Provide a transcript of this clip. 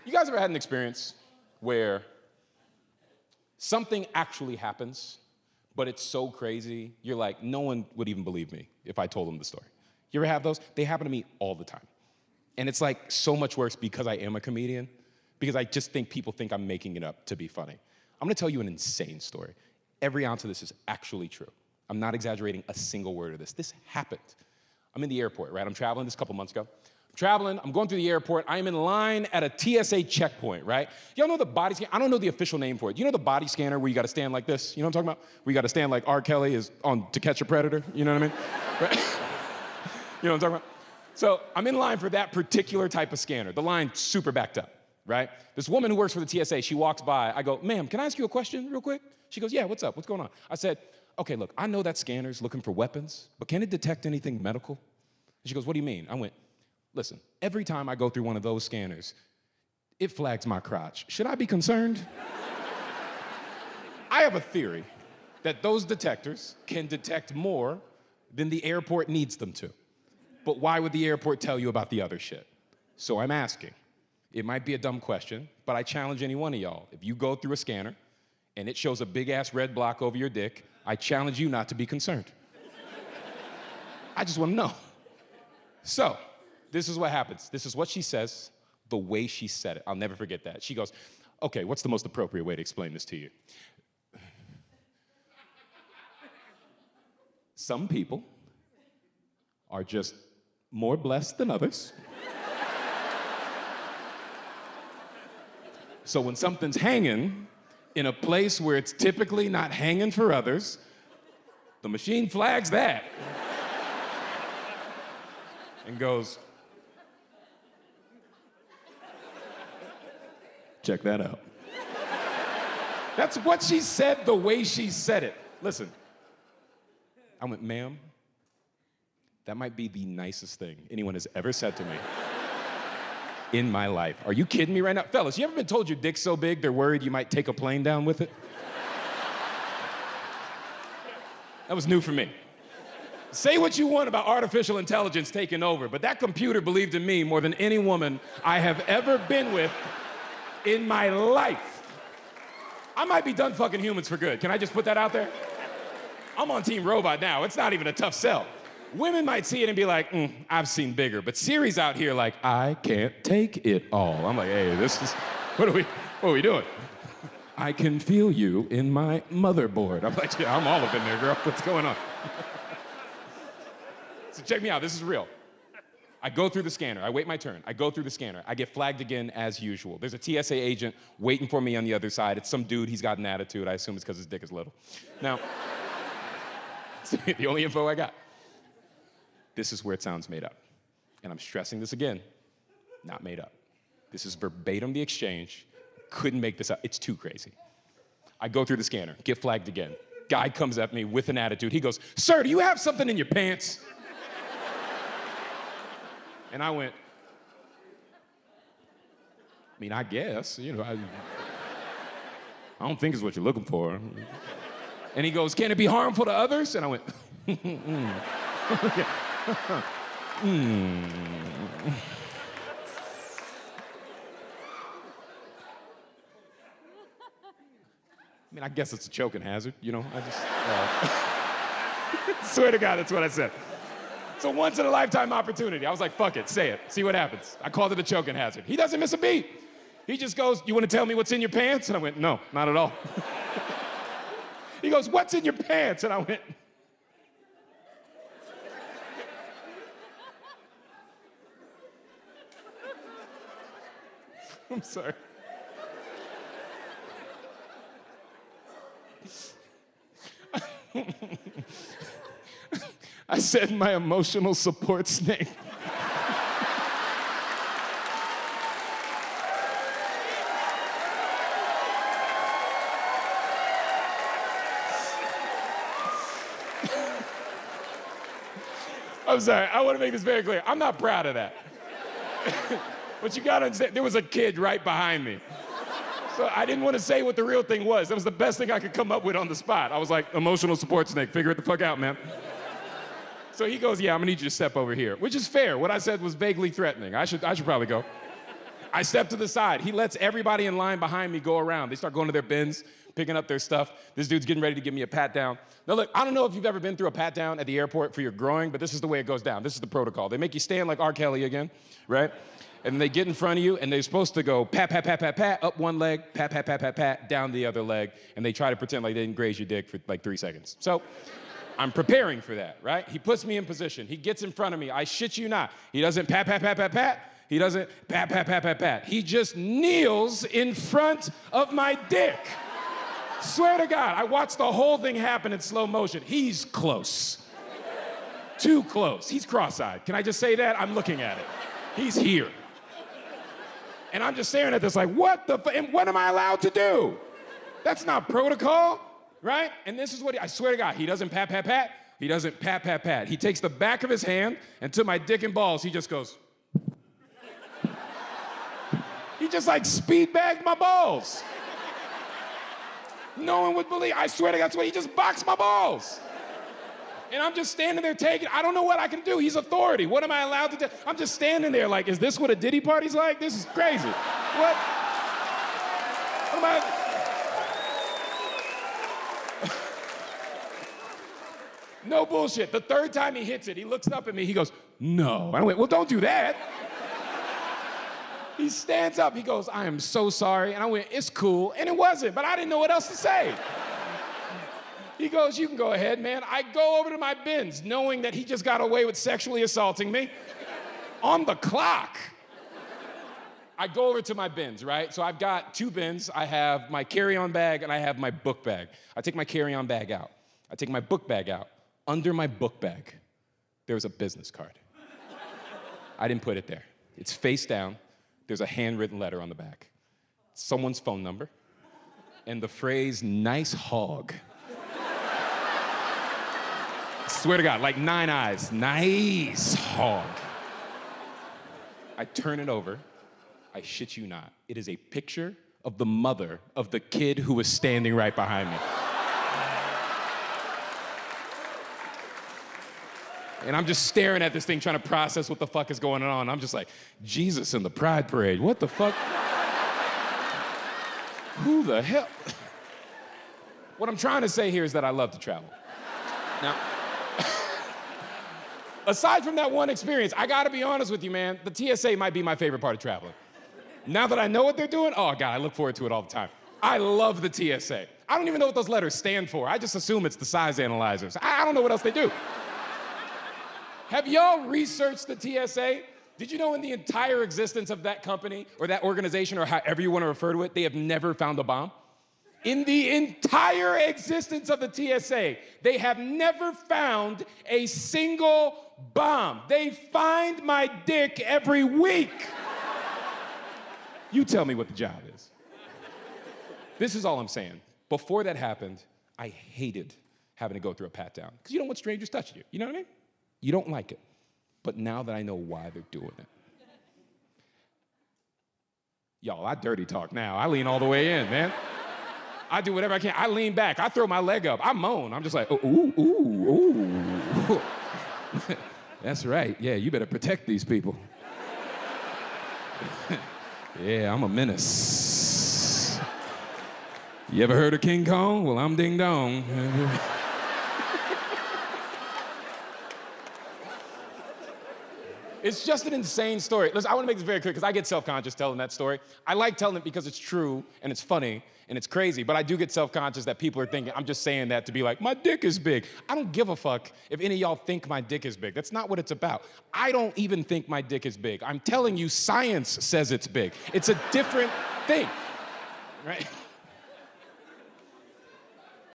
You guys ever had an experience where something actually happens, but it's so crazy, you're like, no one would even believe me if I told them the story? You ever have those? They happen to me all the time. And it's like so much worse because I am a comedian, because I just think people think I'm making it up to be funny. I'm gonna tell you an insane story. Every ounce of this is actually true. I'm not exaggerating a single word of this. This happened. I'm in the airport, right? I'm traveling this a couple months ago. I'm going through the airport. I am in line at a TSA checkpoint, right? Y'all know the body scanner? I don't know the official name for it. You know the body scanner where you gotta stand like this? You know what I'm talking about? Where you gotta stand like R. Kelly is on To Catch a Predator, you know what I mean? Right? You know what I'm talking about? So I'm in line for that particular type of scanner. The line's super backed up, right? This woman who works for the TSA, she walks by. I go, ma'am, can I ask you a question real quick? She goes, yeah, what's up? What's going on? I said, okay, look, I know that scanner's looking for weapons, but can it detect anything medical? And she goes, what do you mean? I went, listen, every time I go through one of those scanners, it flags my crotch. Should I be concerned? I have a theory that those detectors can detect more than the airport needs them to. But why would the airport tell you about the other shit? So I'm asking. It might be a dumb question, but I challenge any one of y'all. If you go through a scanner and it shows a big-ass red block over your dick, I challenge you not to be concerned. I just want to know. So, this is what happens. This is what she says, the way she said it. I'll never forget that. She goes, okay, what's the most appropriate way to explain this to you? Some people are just more blessed than others. So when something's hanging in a place where it's typically not hanging for others, the machine flags that and goes, check that out. That's what she said, the way she said it. Listen, I went, ma'am, that might be the nicest thing anyone has ever said to me in my life. Are you kidding me right now? Fellas, you ever been told your dick's so big they're worried you might take a plane down with it? That was new for me. Say what you want about artificial intelligence taking over, but that computer believed in me more than any woman I have ever been with in my life. I might be done fucking humans for good. Can I just put that out there? I'm on Team Robot now. It's not even a tough sell. Women might see it and be like, I've seen bigger. But Siri's out here like, I can't take it all. I'm like, hey, what are we doing? I can feel you in my motherboard. I'm like, yeah, I'm all up in there, girl. What's going on? So check me out, this is real. I go through the scanner, I wait my turn. I go through the scanner, I get flagged again as usual. There's a TSA agent waiting for me on the other side. It's some dude, he's got an attitude. I assume it's because his dick is little. Now, the only info I got. This is where it sounds made up. And I'm stressing this again, not made up. This is verbatim the exchange. Couldn't make this up, it's too crazy. I go through the scanner, get flagged again. Guy comes at me with an attitude. He goes, sir, do you have something in your pants? And I went, I mean, I guess, you know, I don't think it's what you're looking for. And he goes, can it be harmful to others? And I went, I mean, I guess it's a choking hazard, you know? I just, swear to God, that's what I said. It's a once-in-a-lifetime opportunity. I was like, fuck it, say it, see what happens. I called it a choking hazard. He doesn't miss a beat. He just goes, you want to tell me what's in your pants? And I went, no, not at all. He goes, what's in your pants? And I went, I'm sorry. I said my emotional support snake. I'm sorry, I want to make this very clear. I'm not proud of that. But you gotta understand, there was a kid right behind me. So I didn't want to say what the real thing was. That was the best thing I could come up with on the spot. I was like, emotional support snake, figure it the fuck out, man. So he goes, yeah, I'm gonna need you to step over here, which is fair. What I said was vaguely threatening. I should probably go. I step to the side. He lets everybody in line behind me go around. They start going to their bins, picking up their stuff. This dude's getting ready to give me a pat down. Now look, I don't know if you've ever been through a pat down at the airport for your groin, but this is the way it goes down. This is the protocol. They make you stand like R. Kelly again, right? And they get in front of you, and they're supposed to go pat, pat, pat, pat, pat, up one leg, pat, pat, pat, pat, pat, down the other leg, and they try to pretend like they didn't graze your dick for like 3 seconds. So I'm preparing for that, right? He puts me in position. He gets in front of me. I shit you not. He doesn't pat, pat, pat, pat, pat. He doesn't pat, pat, pat, pat, pat. He just kneels in front of my dick. Swear to God, I watched the whole thing happen in slow motion. He's close. Too close. He's cross-eyed. Can I just say that? I'm looking at it. He's here. And I'm just staring at this like, what the and what am I allowed to do? That's not protocol, right? And this is what I swear to God, he doesn't pat, pat, pat. He doesn't pat, pat, pat. He takes the back of his hand and to my dick and balls, he just goes. He just like speed bagged my balls. No one would believe. I swear to God, that's what he just boxed my balls. And I'm just standing there taking, I don't know what I can do. He's authority. What am I allowed to do? I'm just standing there like, is this what a Diddy party's like? This is crazy. What am I? No bullshit. The third time he hits it, he looks up at me, he goes, no. I went, well, don't do that. He stands up, he goes, I am so sorry. And I went, it's cool. And it wasn't, but I didn't know what else to say. He goes, you can go ahead, man. I go over to my bins, knowing that he just got away with sexually assaulting me. On the clock. I go over to my bins, right? So I've got 2 bins. I have my carry-on bag and I have my book bag. I take my carry-on bag out. I take my book bag out. Under my book bag, there's a business card. I didn't put it there. It's face down. There's a handwritten letter on the back. Someone's phone number. And the phrase, nice hog. Swear to God, like 9 eyes. Nice hog. I turn it over. I shit you not. It is a picture of the mother of the kid who was standing right behind me. And I'm just staring at this thing, trying to process what the fuck is going on. I'm just like, Jesus in the Pride Parade, what the fuck? Who the hell? What I'm trying to say here is that I love to travel. Now, aside from that one experience, I gotta be honest with you, man, the TSA might be my favorite part of traveling. Now that I know what they're doing, oh God, I look forward to it all the time. I love the TSA. I don't even know what those letters stand for. I just assume it's the size analyzers. I don't know what else they do. Have y'all researched the TSA? Did you know in the entire existence of that company or that organization or however you want to refer to it, they have never found a bomb? In the entire existence of the TSA, they have never found a single bomb. They find my dick every week. You tell me what the job is. This is all I'm saying. Before that happened, I hated having to go through a pat down because you don't want strangers touching you. You know what I mean? You don't like it. But now that I know why they're doing it. Y'all, I dirty talk now. I lean all the way in, man. I do whatever I can. I lean back. I throw my leg up. I moan. I'm just like, ooh, ooh, ooh. That's right. Yeah, you better protect these people. Yeah, I'm a menace. You ever heard of King Kong? Well, I'm Ding Dong. It's just an insane story. Listen, I want to make this very clear because I get self-conscious telling that story. I like telling it because it's true and it's funny and it's crazy, but I do get self-conscious that people are thinking I'm just saying that to be like, my dick is big. I don't give a fuck if any of y'all think my dick is big. That's not what it's about. I don't even think my dick is big. I'm telling you, science says it's big. It's a different thing, right?